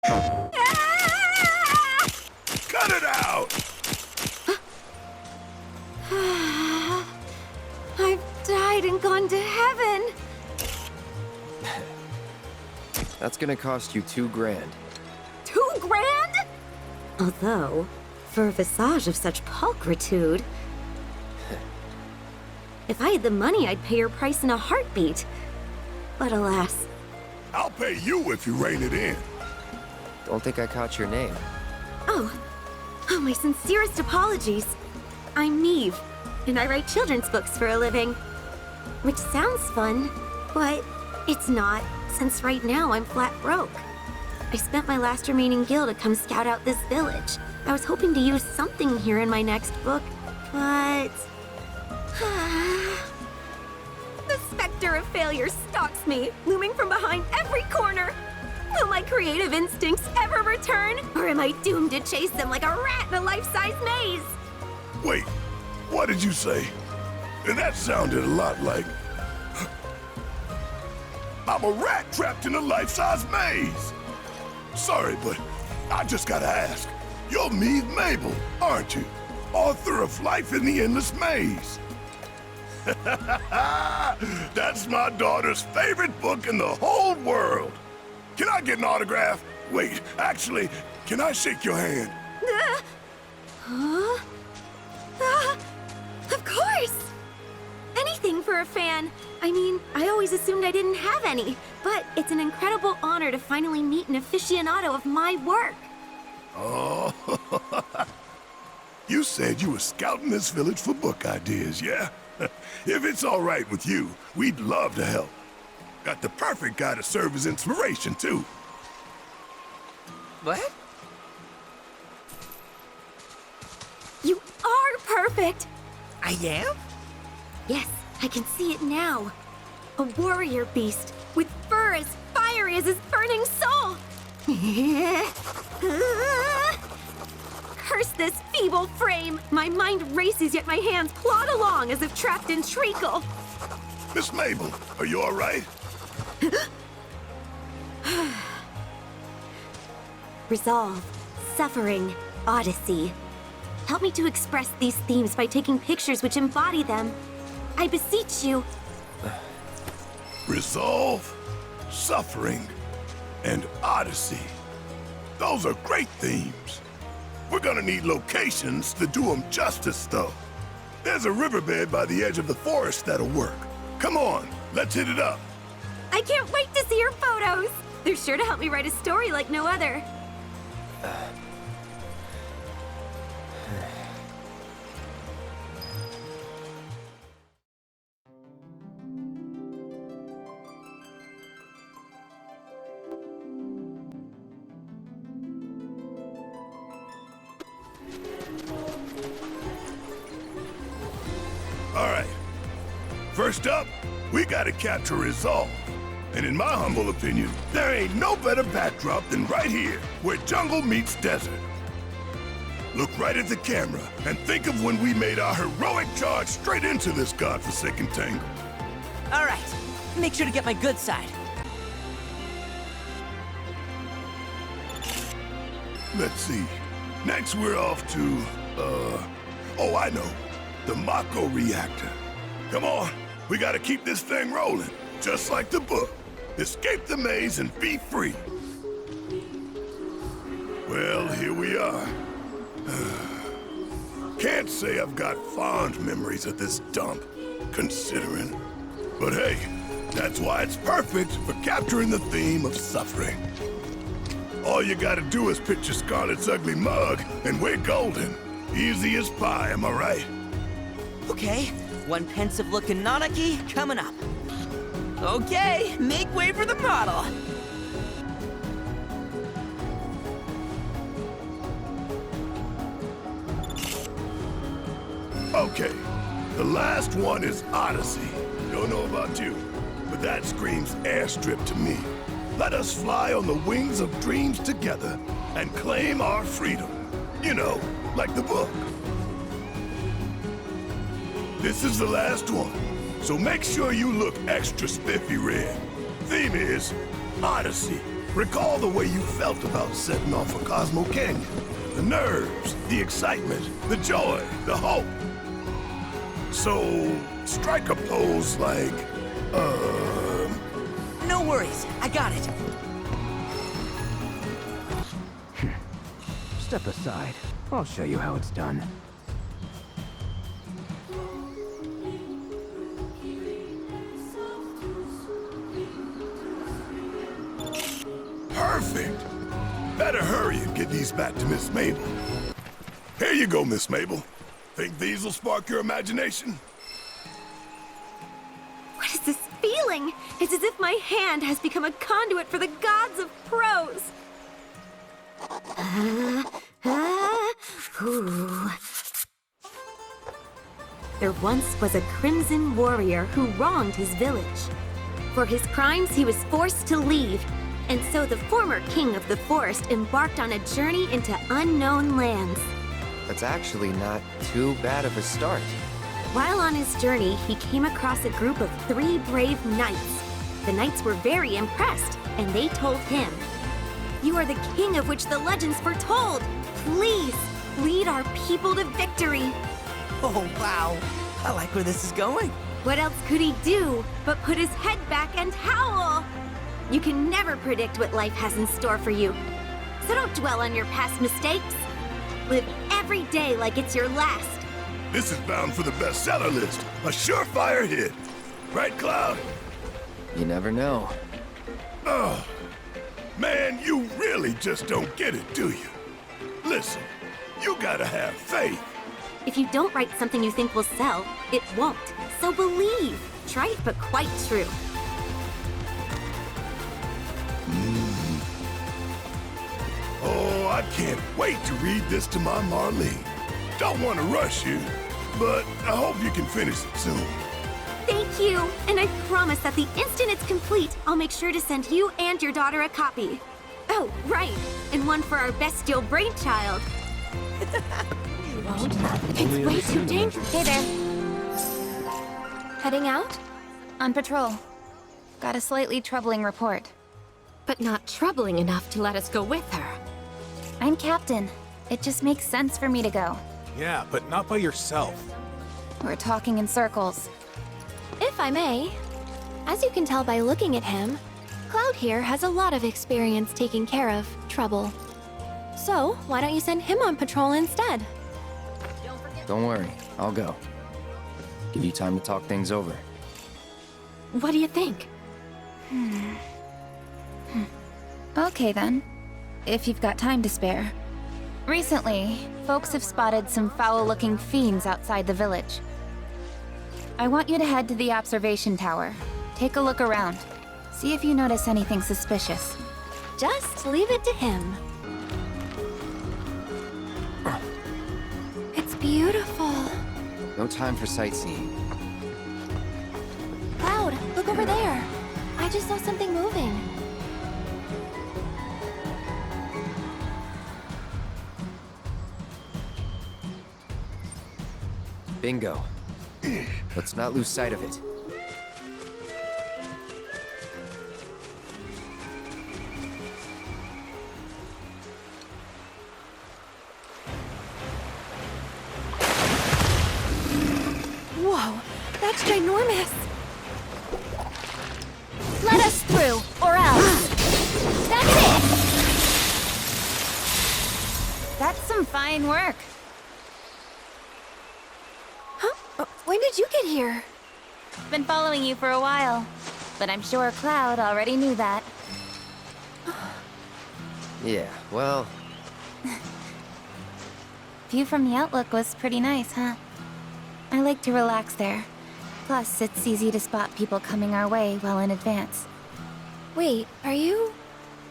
Cut it out! I've died and gone to heaven. That's gonna cost you $2,000. 2 grand? Although, for a visage of such pulchritude... If I had the money, I'd pay your price in a heartbeat. But alas... I'll pay you if you rein it in. Don't think I caught your name. Oh, my sincerest apologies. I'm Neve, and I write children's books for a living. Which sounds fun, but it's not, since right now I'm flat broke. I spent my last remaining gil to come scout out this village. I was hoping to use something here in my next book, but... The specter of failure stalks me, looming from behind every corner. Will my creative instincts ever return, or am I doomed to chase them like a rat in a life-size maze? Wait, what did you say? And that sounded a lot like... I'm a rat trapped in a life-size maze. Sorry, but I just gotta ask. You're Meave Mabel, aren't you? Author of Life in the Endless Maze. That's my daughter's favorite book in the whole world. Can I get an autograph? Wait, actually, can I shake your hand? Of course! Anything for a fan. I mean, I always assumed I didn't have any, but it's an incredible honor to finally meet an aficionado of my work. Oh, you said you were scouting this village for book ideas, yeah? If it's all right with you, we'd love to help. Got the perfect guy to serve as inspiration, too. What? You are perfect! I am? Yes, I can see it now. A warrior beast with fur as fiery as his burning soul. Curse this feeble frame! My mind races, yet my hands plod along as if trapped in treacle. Miss Mabel, are you all right? Resolve, suffering, odyssey. Help me to express these themes by taking pictures which embody them. I beseech you. Resolve, suffering, and odyssey. Those are great themes. We're gonna need locations to do them justice, though. There's a riverbed by the edge of the forest that'll work. Come on, let's hit it up. I can't wait to see your photos. They're sure to help me write a story like no other. All right. First up, we gotta capture Resolve. And in my humble opinion, there ain't no better backdrop than right here, where jungle meets desert. Look right at the camera and think of when we made our heroic charge straight into this godforsaken tangle. All right. Make sure to get my good side. Let's see. Next, we're off to, oh, I know. The Mako reactor. Come on, we gotta keep this thing rolling, just like the book. Escape the maze and be free. Well, here we are. Can't say I've got fond memories of this dump, considering. But hey, that's why it's perfect for capturing the theme of suffering. All you gotta do is picture Scarlet's ugly mug, and we're golden. Easy as pie, am I right? Okay, one pensive-looking Nanaki coming up. Okay, make way for the model. Okay, the last one is Odyssey. Don't know about you, but that screams airstrip to me. Let us fly on the wings of dreams together and claim our freedom. You know, like the book. This is the last one, so make sure you look extra spiffy red. Theme is Odyssey. Recall the way you felt about setting off a Cosmo Canyon. The nerves, the excitement, the joy, the hope. So, strike a pose like, No worries, I got it. Step aside. I'll show you how it's done. Perfect! Better hurry and get these back to Miss Mabel. Here you go, Miss Mabel. Think these will spark your imagination? What is this feeling? It's as if my hand has become a conduit for the gods of prose. Ooh. There once was a crimson warrior who wronged his village. For his crimes, he was forced to leave, and so the former king of the forest embarked on a journey into unknown lands. That's actually not too bad of a start. While on his journey, he came across a group of 3 brave knights. The knights were very impressed, and they told him, "You are the king of which the legends foretold. Please, lead our people to victory." Oh, wow. I like where this is going. What else could he do but put his head back and howl? You can never predict what life has in store for you. So don't dwell on your past mistakes. Live every day like it's your last. This is bound for the bestseller list. A surefire hit. Right, Cloud? You never know. Oh, man, you really just don't get it, do you? Listen, you gotta have faith. If you don't write something you think will sell, it won't. So believe. Trite but quite true. Oh, I can't wait to read this to my Marlene. Don't want to rush you, but I hope you can finish it soon. Thank you, and I promise that the instant it's complete, I'll make sure to send you and your daughter a copy. Oh, right, and one for our bestial brainchild. It's way too dangerous. Hey there. Heading out? On patrol. Got a slightly troubling report. But not troubling enough to let us go with her. I'm captain. It just makes sense for me to go. Yeah, but not by yourself. We're talking in circles. If I may, as you can tell by looking at him, Cloud here has a lot of experience taking care of trouble. So, why don't you send him on patrol instead? Don't worry, I'll go. Give you time to talk things over. What do you think? Okay then. If you've got time to spare. Recently, folks have spotted some foul-looking fiends outside the village. I want you to head to the observation tower. Take a look around. See if you notice anything suspicious. Just leave it to him. It's beautiful. No time for sightseeing. Cloud, look over there. I just saw something moving. Bingo. Let's not lose sight of it. Whoa, that's ginormous. Let us through, or else! That's it! That's some fine work. Huh? When did you get here? Been following you for a while, but I'm sure Cloud already knew that. Yeah, well, View from the Outlook was pretty nice, huh? I like to relax there. Plus, it's easy to spot people coming our way well in advance. Wait, are you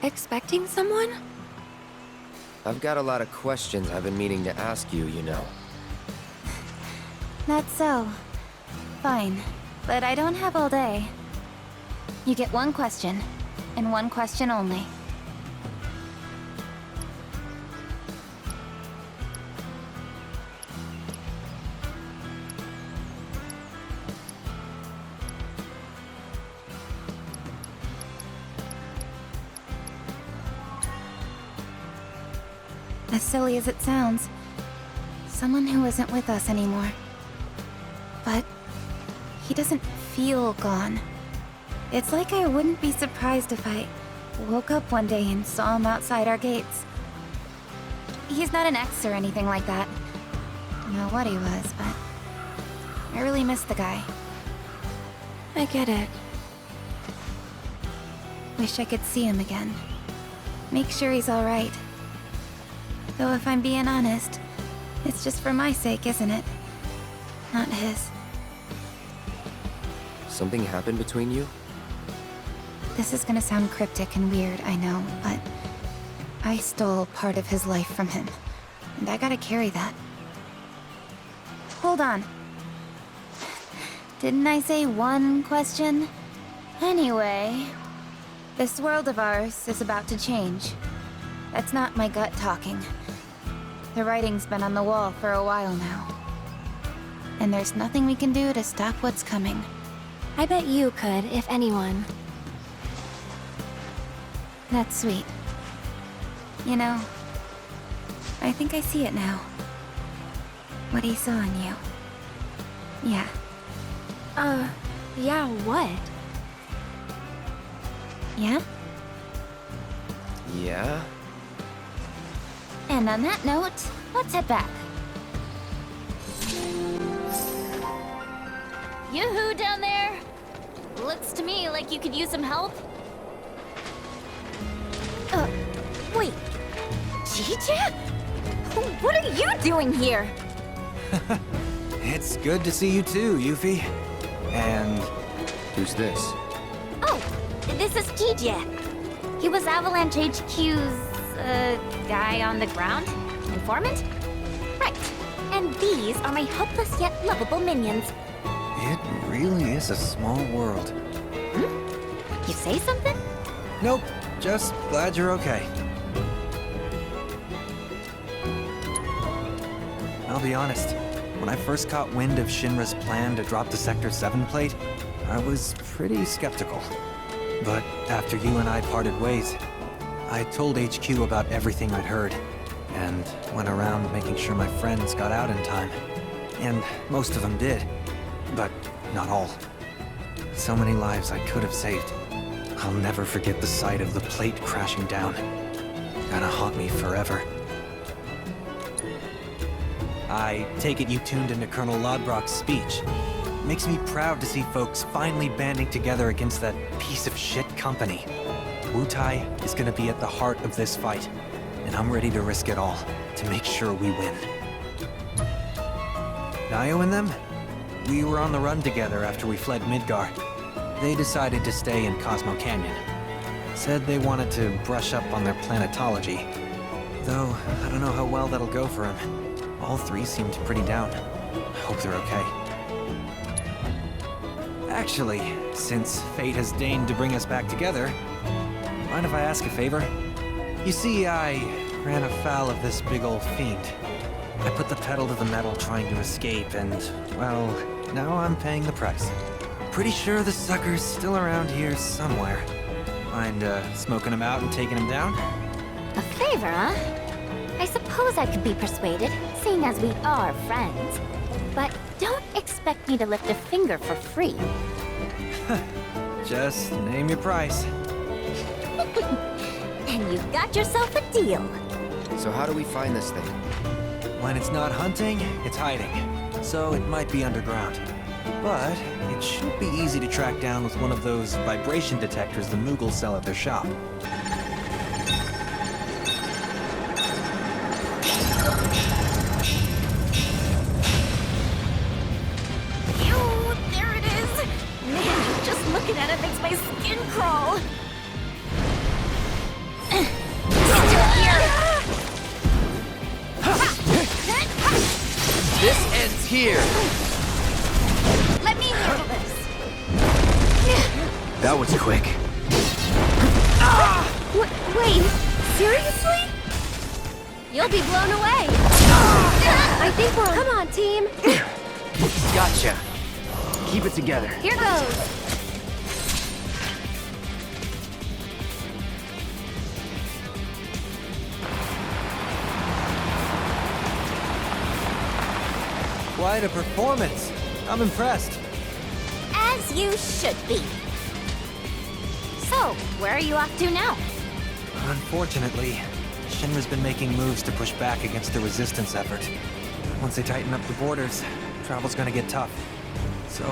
expecting someone? I've got a lot of questions I've been meaning to ask you, you know. That's so. Fine. But I don't have all day. You get one question, and one question only. As silly as it sounds, someone who isn't with us anymore. But he doesn't feel gone. It's like I wouldn't be surprised if I woke up one day and saw him outside our gates. He's not an ex or anything like that. I don't know what he was, but I really miss the guy. I get it. Wish I could see him again. Make sure he's alright. Though if I'm being honest, it's just for my sake, isn't it? Not his. Something happened between you? This is gonna sound cryptic and weird, I know, but I stole part of his life from him, and I gotta carry that. Hold on. Didn't I say one question? Anyway, this world of ours is about to change. That's not my gut talking. The writing's been on the wall for a while now. And there's nothing we can do to stop what's coming. I bet you could, if anyone. That's sweet. You know, I think I see it now. What he saw in you. Yeah. Yeah, what? Yeah? Yeah? And on that note, let's head back. Yoo-hoo down there! Looks to me like you could use some help. Wait. Jija? What are you doing here? It's good to see you too, Yuffie. And Who's this? Oh, this is Jija. He was Avalanche HQ's, guy on the ground? Informant? Right. And these are my helpless yet lovable minions. it really is a small world. You say something? Nope, just glad you're okay. I'll be honest, when I first caught wind of Shinra's plan to drop the Sector 7 plate, I was pretty skeptical. But after you and I parted ways, I told HQ about everything I'd heard, and went around making sure my friends got out in time. And most of them did, but not all. So many lives I could have saved. I'll never forget the sight of the plate crashing down. Gonna haunt me forever. I take it you tuned into Colonel Lodbrok's speech. Makes me proud to see folks finally banding together against that piece of shit company. Wutai is gonna be at the heart of this fight, and I'm ready to risk it all to make sure we win. Nayo and them? We were on the run together after we fled Midgar. They decided to stay in Cosmo Canyon. Said they wanted to brush up on their planetology. Though, I don't know how well that'll go for them. All three seemed pretty down. I hope they're okay. Actually, since fate has deigned to bring us back together, mind if I ask a favor? You see, I ran afoul of this big old fiend. I put the pedal to the metal trying to escape, and, well, now I'm paying the price. Pretty sure the sucker's still around here somewhere. Mind, smoking him out and taking him down? A favor, huh? I suppose I could be persuaded, seeing as we are friends. But don't expect me to lift a finger for free. Just name your price. And you've got yourself a deal. So how do we find this thing? When it's not hunting, it's hiding. So it might be underground. But it should be easy to track down with one of those vibration detectors the Mughals sell at their shop. There it is! Man, just looking at it makes my skin crawl. This ends here! Let me handle this. That was quick. Wait, seriously? You'll be blown away. I think we're... Come on, team. Gotcha. Keep it together. Here goes. Quite a performance. I'm impressed. As you should be. So, where are you off to now? Unfortunately, Shinra's been making moves to push back against the resistance effort. Once they tighten up the borders, travel's gonna get tough. So,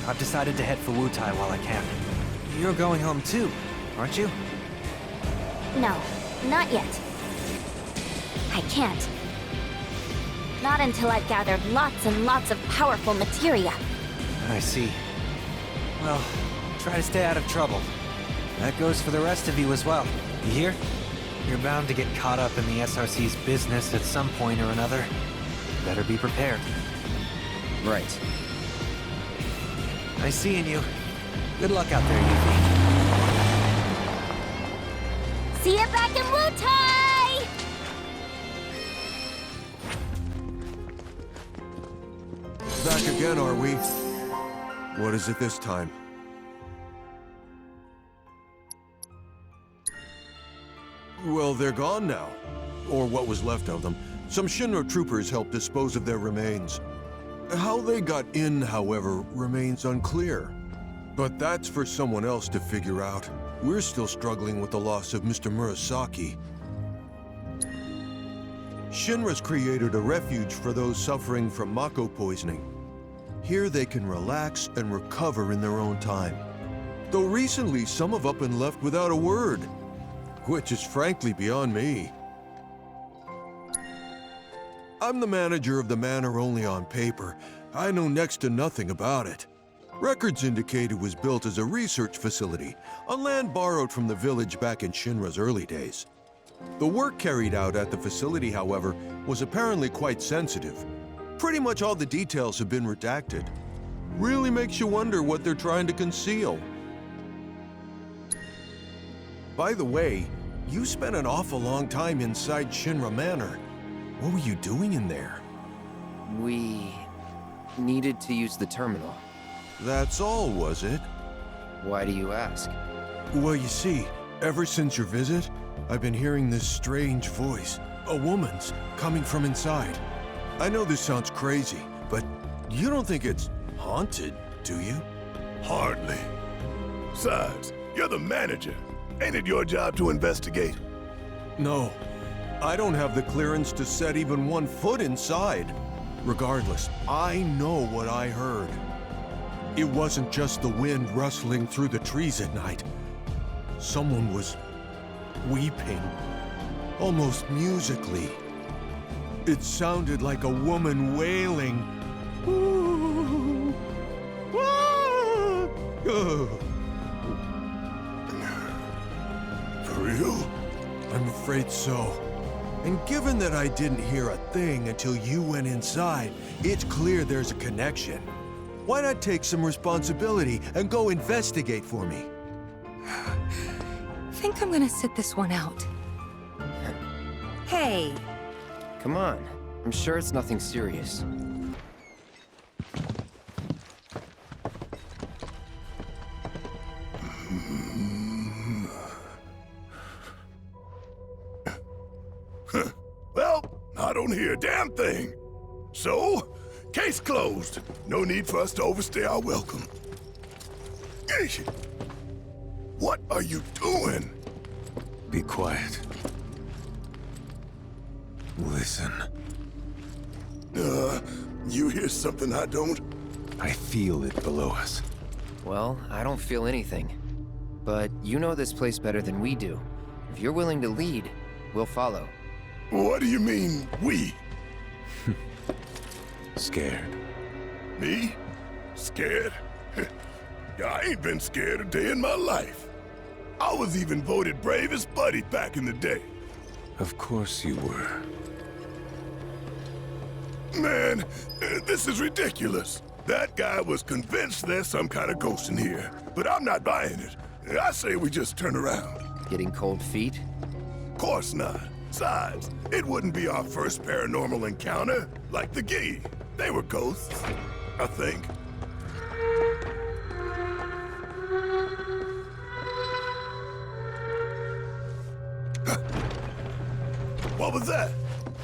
I've decided to head for Wutai while I can. You're going home too, aren't you? No, not yet. I can't. Not until I've gathered lots and lots of powerful materia. I see. Well, try to stay out of trouble. That goes for the rest of you as well. You hear? You're bound to get caught up in the SRC's business at some point or another. Better be prepared. Right. Nice seeing you. Good luck out there, Yuffie. See you back in Wutai! Back again, are we? What is it this time? Well, they're gone now. Or what was left of them. Some Shinra troopers helped dispose of their remains. How they got in, however, remains unclear. But that's for someone else to figure out. We're still struggling with the loss of Mr. Murasaki. Shinra's created a refuge for those suffering from Mako poisoning. Here they can relax and recover in their own time. Though recently some have up and left without a word, which is frankly beyond me. I'm the manager of the manor only on paper. I know next to nothing about it. Records indicate it was built as a research facility on land borrowed from the village back in Shinra's early days. The work carried out at the facility, however, was apparently quite sensitive. Pretty much all the details have been redacted. Really makes you wonder what they're trying to conceal. By the way, you spent an awful long time inside Shinra Manor. What were you doing in there? We needed to use the terminal. That's all, was it? Why do you ask? Well, you see, ever since your visit, I've been hearing this strange voice. A woman's, coming from inside. I know this sounds crazy, but you don't think it's haunted, do you? Hardly. Besides, you're the manager. Ain't it your job to investigate? No. I don't have the clearance to set even 1 foot inside. Regardless, I know what I heard. It wasn't just the wind rustling through the trees at night. Someone was weeping, almost musically. It sounded like a woman wailing. Ooh. Ah. For real? I'm afraid so. And given that I didn't hear a thing until you went inside, it's clear there's a connection. Why not take some responsibility and go investigate for me? Think I'm gonna sit this one out. Hey. Come on. I'm sure it's nothing serious. Well, I don't hear a damn thing. So, case closed. No need for us to overstay our welcome. Eesh. What are you doing? Be quiet. Listen. You hear something I don't? I feel it below us. Well, I don't feel anything. But you know this place better than we do. If you're willing to lead, we'll follow. What do you mean, we? Scared. Me? Scared? I ain't been scared a day in my life. I was even voted bravest buddy back in the day. Of course you were. Man, this is ridiculous. That guy was convinced there's some kind of ghost in here, but I'm not buying it. I say we just turn around. Getting cold feet? Course not. Besides, it wouldn't be our first paranormal encounter, like the Gi. They were ghosts, I think. What was that?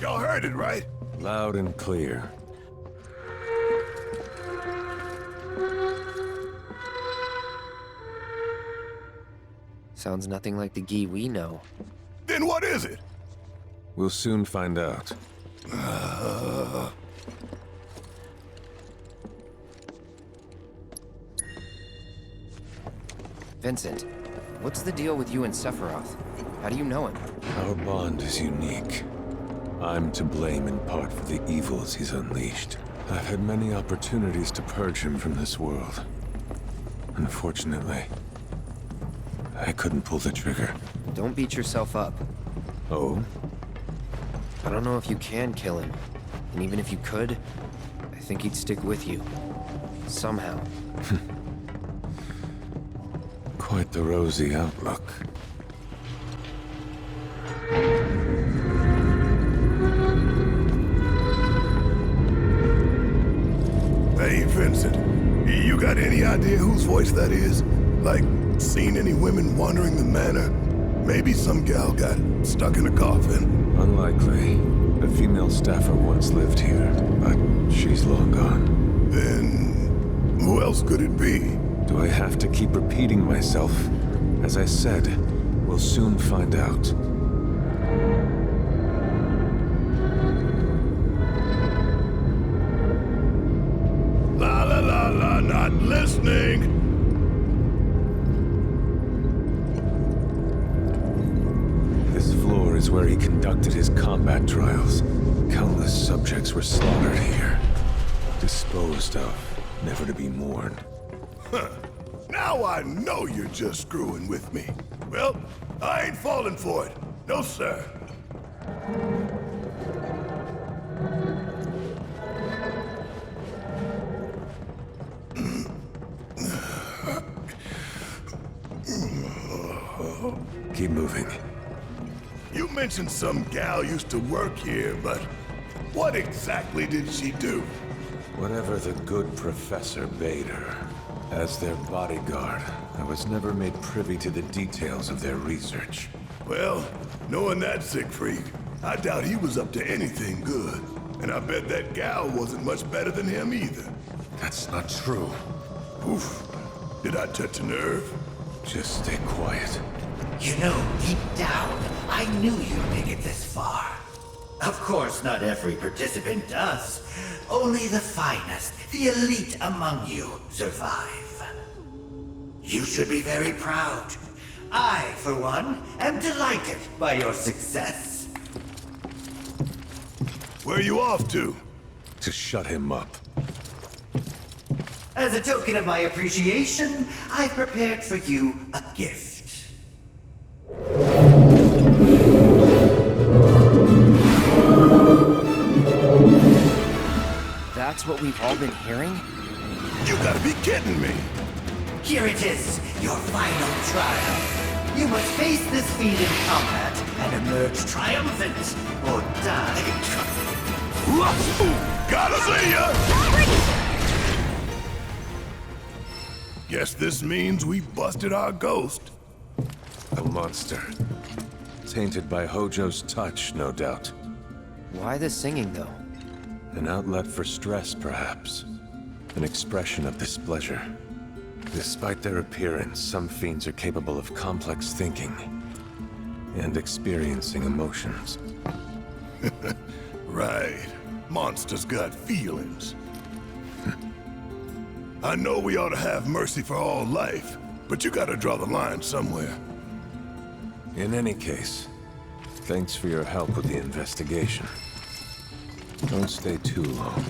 Y'all heard it, right? Loud and clear. Sounds nothing like the Gi we know. Then what is it? We'll soon find out. Vincent, what's the deal with you and Sephiroth? How do you know him? Our bond is unique. I'm to blame in part for the evils he's unleashed. I've had many opportunities to purge him from this world. Unfortunately, I couldn't pull the trigger. Don't beat yourself up. Oh? I don't know if you can kill him. And even if you could, I think he'd stick with you. Somehow. Quite the rosy outlook. Hey, Vincent, you got any idea whose voice that is? Like, seen any women wandering the manor? Maybe some gal got stuck in a coffin. Unlikely. A female staffer once lived here, but she's long gone. Then, who else could it be? Do I have to keep repeating myself? As I said, we'll soon find out. La la la la, not listening. This floor is where he conducted his combat trials. Countless subjects were slaughtered here. Disposed of, never to be mourned. Huh. Now I know you're just screwing with me. Well, I ain't falling for it. No, sir. Keep moving. You mentioned some gal used to work here, but what exactly did she do? Whatever the good professor bade her. As their bodyguard, I was never made privy to the details of their research. Well, knowing that sick freak, I doubt he was up to anything good. And I bet that gal wasn't much better than him either. That's not true. Oof. Did I touch a nerve? Just stay quiet. You know, deep down, I knew you'd make it this far. Of course, not every participant does. Only the finest, the elite among you, survive. You should be very proud. I, for one, am delighted by your success. Where are you off to? To shut him up. As a token of my appreciation, I've prepared for you a gift. That's what we've all been hearing? You gotta be kidding me! Here it is, your final trial. You must face this fiend in combat and emerge triumphant, or die. Gotta see ya! Guess this means we busted our ghost. A monster. Tainted by Hojo's touch, no doubt. Why the singing, though? An outlet for stress, perhaps. An expression of displeasure. Despite their appearance, some fiends are capable of complex thinking and experiencing emotions. Right. Monsters got feelings. I know we ought to have mercy for all life, but you gotta draw the line somewhere. In any case, thanks for your help with the investigation. Don't stay too long.